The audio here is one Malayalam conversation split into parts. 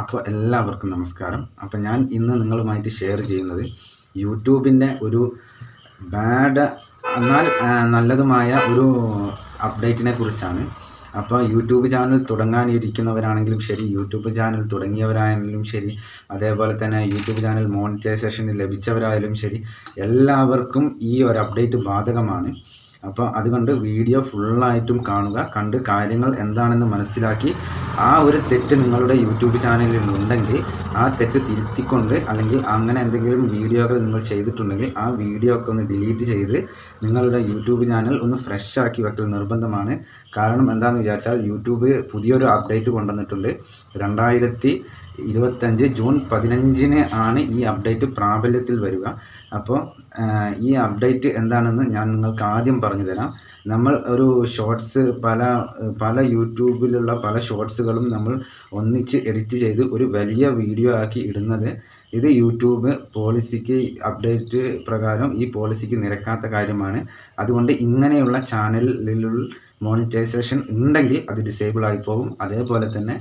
അപ്പോൾ എല്ലാവർക്കും നമസ്കാരം. അപ്പോൾ ഞാൻ ഇന്ന് നിങ്ങളുമായിട്ട് ഷെയർ ചെയ്യുന്നത് യൂട്യൂബിൻ്റെ ഒരു ബാഡ് എന്നാൽ നല്ലതുമായ ഒരു അപ്ഡേറ്റിനെ കുറിച്ചാണ്. അപ്പോൾ യൂട്യൂബ് ചാനൽ തുടങ്ങാനിരിക്കുന്നവരാണെങ്കിലും ശരി, യൂട്യൂബ് ചാനൽ തുടങ്ങിയവരായാലും ശരി, അതേപോലെ തന്നെ യൂട്യൂബ് ചാനൽ മോണിറ്റൈസേഷൻ ലഭിച്ചവരായാലും ശരി, എല്ലാവർക്കും ഈ ഒരു അപ്ഡേറ്റ് ബാധകമാണ്. അപ്പോൾ അതുകൊണ്ട് വീഡിയോ ഫുള്ളായിട്ടും കാണുക, കണ്ട് കാര്യങ്ങൾ എന്താണെന്ന് മനസ്സിലാക്കി ആ ഒരു തെറ്റ് നിങ്ങളുടെ യൂട്യൂബ് ചാനലിൽ ഉണ്ടെങ്കിൽ ആ തെറ്റ് തിരുത്തിക്കൊണ്ട്, അല്ലെങ്കിൽ അങ്ങനെ എന്തെങ്കിലും വീഡിയോകൾ നിങ്ങൾ ചെയ്തിട്ടുണ്ടെങ്കിൽ ആ വീഡിയോ ഒക്കെ ഒന്ന് ഡിലീറ്റ് ചെയ്ത് നിങ്ങളുടെ യൂട്യൂബ് ചാനൽ ഒന്ന് ഫ്രഷ് ആക്കി വെക്കൽ നിർബന്ധമാണ്. കാരണം എന്താണെന്ന് വിചാരിച്ചാൽ യൂട്യൂബ് പുതിയൊരു അപ്ഡേറ്റ് കൊണ്ടുവന്നിട്ടുണ്ട്. 2025 ജൂൺ 15 ആണ് ഈ അപ്ഡേറ്റ് പ്രാബല്യത്തിൽ വരിക. അപ്പോൾ ഈ അപ്ഡേറ്റ് എന്താണെന്ന് ഞാൻ നിങ്ങൾക്ക് ആദ്യം പറഞ്ഞു തരാം. നമ്മൾ ഒരു ഷോർട്സ് പല യൂട്യൂബിലുള്ള പല ഷോർട്സുകളും നമ്മൾ ഒന്നിച്ച് എഡിറ്റ് ചെയ്ത് ഒരു വലിയ വീഡിയോ ആക്കി ഇടുന്നത് ഇത് യൂട്യൂബ് പോളിസിക്ക് അപ്ഡേറ്റ് പ്രകാരം ഈ പോളിസിക്ക് നിരക്കാത്ത കാര്യമാണ്. അതുകൊണ്ട് ഇങ്ങനെയുള്ള ചാനലിലുള്ള മോണിറ്റൈസേഷൻ ഉണ്ടെങ്കിൽ അത് ഡിസേബിൾ ആയി പോകും. അതേപോലെ തന്നെ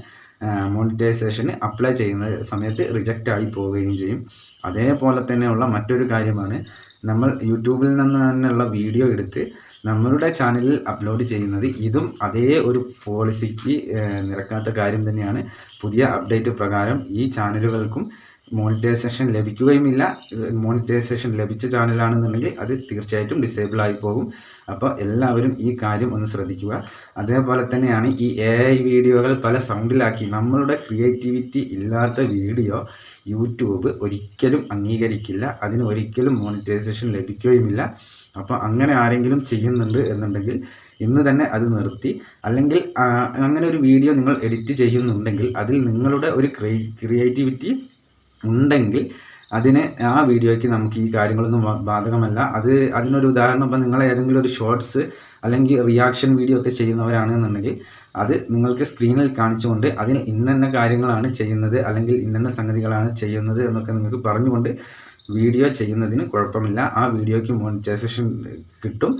മോണിറ്റൈസേഷന് അപ്ലൈ ചെയ്യുന്ന സമയത്ത് റിജക്റ്റ് ആയി പോവുകയും ചെയ്യും. അതേപോലെ തന്നെയുള്ള മറ്റൊരു കാര്യമാണ്, നമ്മൾ യൂട്യൂബിൽ നിന്ന് തന്നെയുള്ള വീഡിയോ എടുത്ത് നമ്മളുടെ ചാനലിൽ അപ്ലോഡ് ചെയ്യുന്നത്. ഇതും അതേ ഒരു പോളിസിക്ക് നിരക്കാത്ത കാര്യം തന്നെയാണ്. പുതിയ അപ്ഡേറ്റ് പ്രകാരം ഈ ചാനലുകൾക്കും മോണിറ്റൈസേഷൻ ലഭിക്കുകയുമില്ല. മോണിറ്റൈസേഷൻ ലഭിച്ച ചാനലാണെന്നുണ്ടെങ്കിൽ അത് തീർച്ചയായിട്ടും ഡിസേബിൾ ആയി പോകും. അപ്പോൾ എല്ലാവരും ഈ കാര്യം ഒന്ന് ശ്രദ്ധിക്കുക. അതേപോലെ തന്നെയാണ് ഈ AI വീഡിയോകൾ പല സൗണ്ടിലാക്കി നമ്മളുടെ ക്രിയേറ്റിവിറ്റി ഇല്ലാത്ത വീഡിയോ യൂട്യൂബ് ഒരിക്കലും അംഗീകരിക്കില്ല. അതിന് ഒരിക്കലും മോണിറ്റൈസേഷൻ ലഭിക്കുകയുമില്ല. അപ്പോൾ അങ്ങനെ ആരെങ്കിലും ചെയ്യുന്നുണ്ട് എന്നുണ്ടെങ്കിൽ ഇന്ന് തന്നെ അത് നിർത്തി, അല്ലെങ്കിൽ അങ്ങനെ ഒരു വീഡിയോ നിങ്ങൾ എഡിറ്റ് ചെയ്യുന്നുണ്ടെങ്കിൽ അതിൽ നിങ്ങളുടെ ഒരു ക്രിയേറ്റിവിറ്റി ഉണ്ടെങ്കിൽ ആ വീഡിയോയ്ക്ക് നമുക്ക് ഈ കാര്യങ്ങളൊന്നും ബാധകമല്ല. അതിനൊരു ഉദാഹരണം, ഇപ്പം നിങ്ങൾ ഏതെങ്കിലും ഒരു ഷോർട്സ് അല്ലെങ്കിൽ റിയാക്ഷൻ വീഡിയോ ഒക്കെ ചെയ്യുന്നവരാണെന്നുണ്ടെങ്കിൽ അത് നിങ്ങൾക്ക് സ്ക്രീനിൽ കാണിച്ചുകൊണ്ട് അതിൽ ഇന്ന കാര്യങ്ങളാണ് ചെയ്യുന്നത്, അല്ലെങ്കിൽ ഇന്ന സംഗതികളാണ് ചെയ്യുന്നത് എന്നൊക്കെ നിങ്ങൾക്ക് പറഞ്ഞുകൊണ്ട് വീഡിയോ ചെയ്യുന്നതിന് കുഴപ്പമില്ല. ആ വീഡിയോയ്ക്ക് മോണിറ്റൈസേഷൻ കിട്ടും,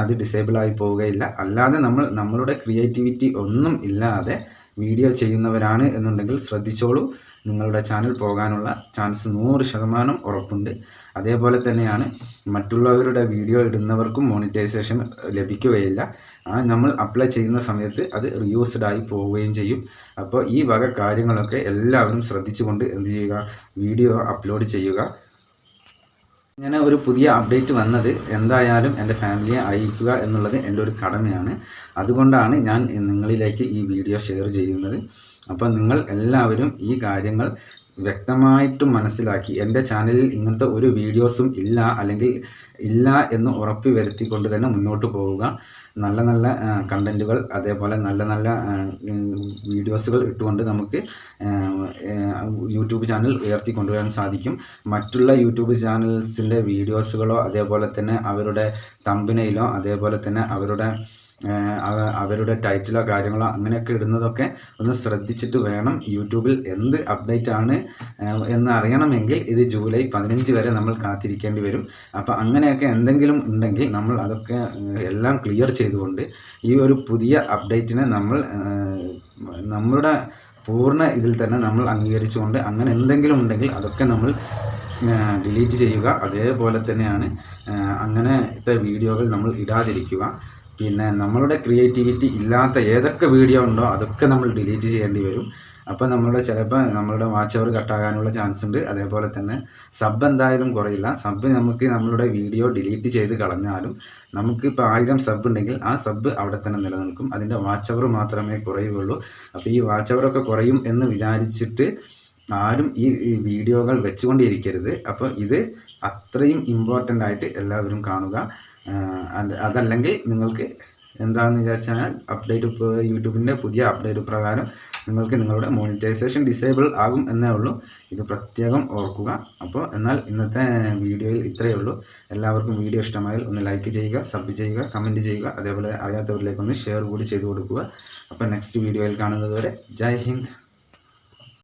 അത് ഡിസേബിൾ ആയി പോവുകയില്ല. അല്ലാതെ നമ്മളുടെ ക്രിയേറ്റിവിറ്റി ഒന്നും ഇല്ലാതെ വീഡിയോ ചെയ്യുന്നവരാണ് എന്നുണ്ടെങ്കിൽ ശ്രദ്ധിച്ചോളൂ, നിങ്ങളുടെ ചാനൽ പോകാനുള്ള ചാൻസ് 100% ഉറപ്പുണ്ട്. അതേപോലെ തന്നെയാണ് മറ്റുള്ളവരുടെ വീഡിയോ ഇടുന്നവർക്കും മോണിറ്റൈസേഷൻ ലഭിക്കുകയില്ല. നമ്മൾ അപ്ലൈ ചെയ്യുന്ന സമയത്ത് അത് റീയൂസ്ഡ് ആയി പോവുകയും ചെയ്യും. അപ്പോൾ ഈ വക കാര്യങ്ങളൊക്കെ എല്ലാവരും ശ്രദ്ധിച്ചുകൊണ്ട് എന്ത് ചെയ്യുക, വീഡിയോ അപ്ലോഡ് ചെയ്യുക. ഇങ്ങനെ ഒരു പുതിയ അപ്ഡേറ്റ് വന്നത് എന്തായാലും എൻ്റെ ഫാമിലിയെ അറിയിക്കുക എന്നുള്ളത് എൻ്റെ ഒരു കടമയാണ്. അതുകൊണ്ടാണ് ഞാൻ നിങ്ങളിലേക്ക് ഈ വീഡിയോ ഷെയർ ചെയ്യുന്നത്. അപ്പോൾ നിങ്ങൾ എല്ലാവരും ഈ കാര്യങ്ങൾ വ്യക്തമായിട്ടും മനസ്സിലാക്കി എൻ്റെ ചാനലിൽ ഇങ്ങനത്തെ ഒരു വീഡിയോസും ഇല്ല, അല്ലെങ്കിൽ ഇല്ല എന്ന് ഉറപ്പ് വരുത്തിക്കൊണ്ട് തന്നെ മുന്നോട്ട് പോവുക. നല്ല നല്ല കണ്ടൻറ്റുകൾ, അതേപോലെ നല്ല നല്ല വീഡിയോസുകൾ ഇട്ടുകൊണ്ട് നമുക്ക് യൂട്യൂബ് ചാനൽ ഉയർത്തിക്കൊണ്ടുവരാൻ സാധിക്കും. മറ്റുള്ള യൂട്യൂബ് ചാനൽസിൻ്റെ വീഡിയോസുകളോ അതേപോലെ തന്നെ അവരുടെ തമ്പനയിലോ അതേപോലെ തന്നെ അവരുടെ ടൈറ്റിലോ കാര്യങ്ങളോ അങ്ങനെയൊക്കെ ഇടുന്നതൊക്കെ ഒന്ന് ശ്രദ്ധിച്ചിട്ട് വേണം. യൂട്യൂബിൽ എന്ത് അപ്ഡേറ്റ് ആണ് എന്ന് അറിയണമെങ്കിൽ ഇത് ജൂലൈ 15 വരെ നമ്മൾ കാത്തിരിക്കേണ്ടി വരും. അപ്പോൾ അങ്ങനെയൊക്കെ എന്തെങ്കിലും ഉണ്ടെങ്കിൽ നമ്മൾ അതൊക്കെ എല്ലാം ക്ലിയർ ചെയ്തുകൊണ്ട് ഈ ഒരു പുതിയ അപ്ഡേറ്റിനെ നമ്മളുടെ പൂർണ്ണ ഇതിൽ തന്നെ നമ്മൾ അംഗീകരിച്ചുകൊണ്ട് അങ്ങനെ എന്തെങ്കിലും ഉണ്ടെങ്കിൽ അതൊക്കെ നമ്മൾ ഡിലീറ്റ് ചെയ്യുക. അതേപോലെ തന്നെയാണ് അങ്ങനത്തെ വീഡിയോകൾ നമ്മൾ ഇടാതിരിക്കുക. പിന്നെ നമ്മളുടെ ക്രിയേറ്റിവിറ്റി ഇല്ലാത്ത ഏതൊക്കെ വീഡിയോ ഉണ്ടോ അതൊക്കെ നമ്മൾ ഡിലീറ്റ് ചെയ്യേണ്ടി വരും. അപ്പോൾ ചിലപ്പോൾ നമ്മളുടെ വാച്ച് അവർ കട്ടാകാനുള്ള ചാൻസ് ഉണ്ട്. അതേപോലെ തന്നെ സബ് എന്തായാലും കുറയില്ല. സബ് നമുക്ക് നമ്മളുടെ വീഡിയോ ഡിലീറ്റ് ചെയ്ത് കളഞ്ഞാലും നമുക്കിപ്പോൾ 1000 സബ് ഉണ്ടെങ്കിൽ ആ സബ് അവിടെ തന്നെ നിലനിൽക്കും. അതിൻ്റെ വാച്ച് അവർ മാത്രമേ കുറയുകയുള്ളൂ. അപ്പോൾ ഈ വാച്ച് അവറൊക്കെ കുറയും എന്ന് വിചാരിച്ചിട്ട് ആരും ഈ വീഡിയോകൾ വെച്ചുകൊണ്ടിരിക്കരുത്. അപ്പോൾ ഇത് അത്രയും ഇമ്പോർട്ടൻ്റ് ആയിട്ട് എല്ലാവരും കാണുക. അതല്ലെങ്കിൽ നിങ്ങൾക്ക് എന്താണെന്ന് വിചാരിച്ചാൽ അപ്ഡേറ്റ് യൂട്യൂബിൻ്റെ പുതിയ അപ്ഡേറ്റ് പ്രകാരം നിങ്ങൾക്ക് നിങ്ങളുടെ മോണിറ്റൈസേഷൻ ഡിസേബിൾ ആകും എന്നേ ഉള്ളൂ. ഇത് പ്രത്യേകം ഓർക്കുക. അപ്പോൾ എന്നാൽ ഇന്നത്തെ വീഡിയോയിൽ ഇത്രയേ ഉള്ളൂ. എല്ലാവർക്കും വീഡിയോ ഇഷ്ടമായാൽ ഒന്ന് ലൈക്ക് ചെയ്യുക, സബ് ചെയ്യുക, കമൻറ്റ് ചെയ്യുക. അതേപോലെ അറിയാത്തവരിലേക്കൊന്ന് ഷെയർ കൂടി ചെയ്ത് കൊടുക്കുക. അപ്പോൾ നെക്സ്റ്റ് വീഡിയോയിൽ കാണുന്നത് വരെ ജയ് ഹിന്ദ്.